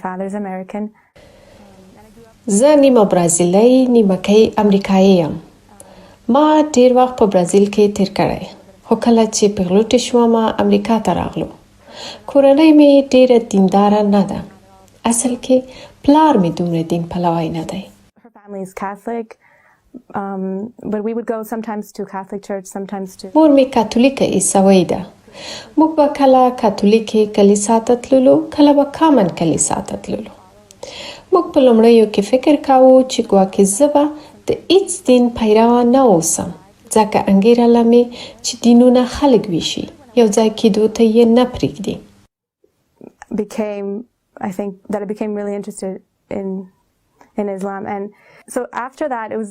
Father's American. زه نیمه برازیلی نیمه کې امریکایي یم. ما ډیر وخت په برازیل کې تیر کړی. خو کله چې پیغلوټې شوم امریکا ته راغلو. کورنۍ مې ډیره دینداره نه ده. اصل کې پلار مې دومره دین پلوی نه دی. Her family is Catholic, but we would go sometimes to Catholic church, sometimes to... مور مې کاتولیکه عیسوي ده. موږ به کله کاتولیکي کلیسا ته تللو، کله به کامن کلیسا ته تللو. موږ په لومړیو کې فکر کاوو چې ګواکې زه به د هیڅ دین پیرو نه اوسم، ځکه انګېرله مې چې دینونه خلک ویشي، یو ځای کېدو ته یې نه پرېږدي. I think that I became really interested in Islam, and so after that it was...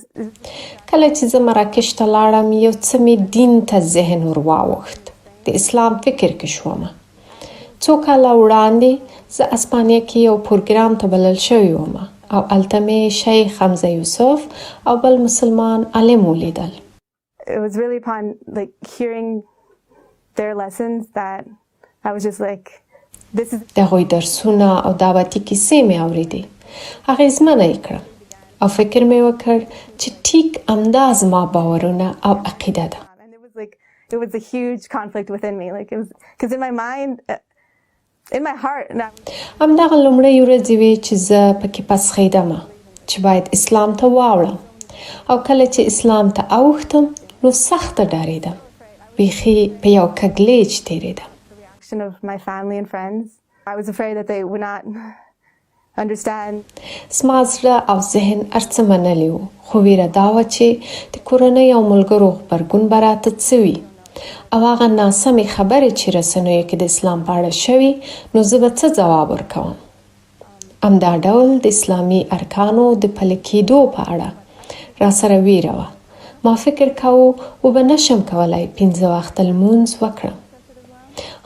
کله چې زه مراکش ته لاړم یو څه مې دین ته ذهن ور واوښت. د اسلام فکر کې شوم. څو کاله وړاندې زه اسپانیا کې یو پروګرام ته بلل شوی وم او هلته مې شیخ حمزه یوسف او بل مسلمان عالم ولیدل. It was really upon like hearing their lessons that I was just like this is... د هغوی درسونه او دعوتي کیسې مې اورېدې. اغېزمنه یې کړم او فکر مې وکړ چې ټیک همدا زما باورونه او عقیده ده. It was a huge conflict within me, like it was because in my mind, in my heart. همدغه لومړۍ ورځې وې چې زه پکې پسخېدم چې باید اسلام ته واوړم او کله چې اسلام ته اوښتم نو سخته ډارېدم. بیخي په یو کږلېچ تېرېدم. The reaction of my family and friends, I was afraid that they would not understand. زما زړه او ذهن هر څه منلي وو، خو ویره دا وه چې د کورنۍ او ملګرو غبرګون به راته څه وي او هغه ناسمې خبرې چې رسنیو کې د اسلام په اړه شوي نو زه به څه ځواب ورکوم. همدا ډول د اسلامي ارکانو د پلي کېدو په اړه راسره ویره وه. ما فکر کاوه وبه نشم کولی 5 وخته لمونځ وکړم.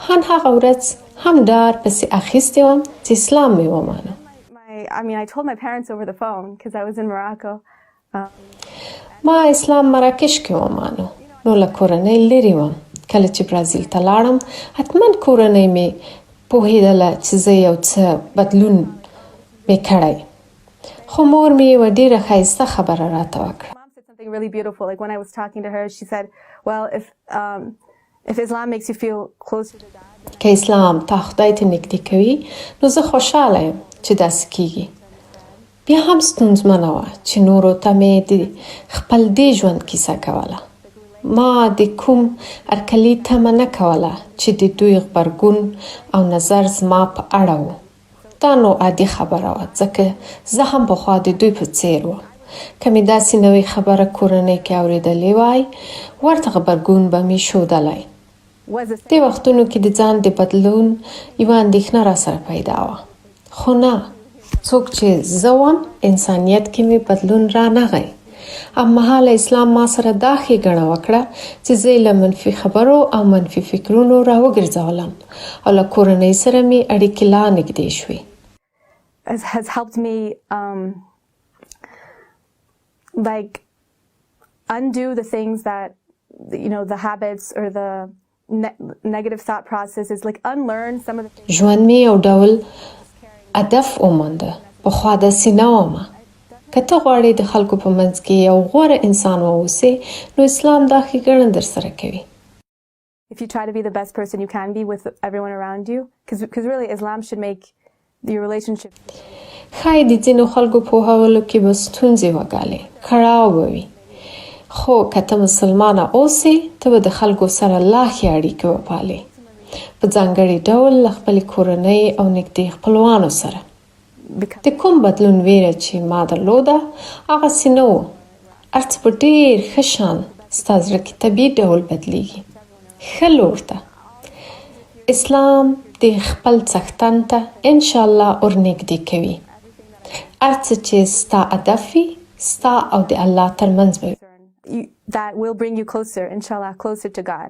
هغه ورځ هم ډار پسې اخیستی وم چې اسلام مې ومانه. I told my parents over the phone because I was in Morocco. ما اسلام مراکش کې ومانو. نو له کورنۍ لرې وم. کله چې برازیل ته لاړم حتما کورنۍ مې پوهېدله چې زه یو څه بدلون مې کړی. خو مور مې یوه ډېره ښایسته خبره راته وکړه. Mom said something really beautiful. Like when I was talking to her, she said, well, if Islam makes you feel closer to God. که اسلام تا خدای ته نږدې کوي نو زه خوشحاله یم چې داسې کېږي. بیا هم ستونزمنه وه چې نورو ته مې د خپل دې ژوند کیسه کوله. ما د کوم هرکلي تمه نه کوله چې د دوی غبرګون او نظر زما په اړه و. دا نو عادي خبره وه ځکه زه هم پخوا د دوی په څیر وم. که مې داسې نوې خبره کورنۍ کې اورېدلې وای ورته غبرګون به مې ښودلی. دې وختونو کې د ځان د بدلون یوه اندېښنه راسره پیدا وه. خو نه، څوک چې زه وم انسانیت کې مې بدلون رانغی. هممهاله اسلام ما سره دا ښېګڼه وکړه چې زه یې له منفي خبرو او منفي فکرونو راوګرځولم او له کورنۍ سره مې اړیکې لا نږدې شوې. has helped me like undo the things that the habits or the negative thought processes, like unlearn some of the... ژوند مې یو ډول هدف ومونده. پخوا داسې نه ومه. که ته غواړې د خلکو په منځ کې یو غوره انسان واوسې نو اسلام دا ښېګڼه در سره کوي. If you try to be the best person you can be with everyone around you, because really Islam should make your relationship... ښایي د ځینو خلکو پوهولو کې به ستونزې وګالې، کړاو به وي. خو که ته مسلمانه اوسې ته به د خلکو سره لا ښې اړیکې وپالې، په ځانګړي ډول له خپلې کورنۍ او نږدې خپلوانو سره. د کوم بدلون ویره چې ما درلوده هغسې نه و. هر څه په ډېر ښه شان ستا زړه کې طبیعي ډول بدلیږي، ښه لور ته. اسلام د خپل څښتن ته انشاءالله ورنږدې کوي. هر څه چې ستا هدف وي ستا او د الله ترمنځ به that will bring you closer, inshallah, closer to God.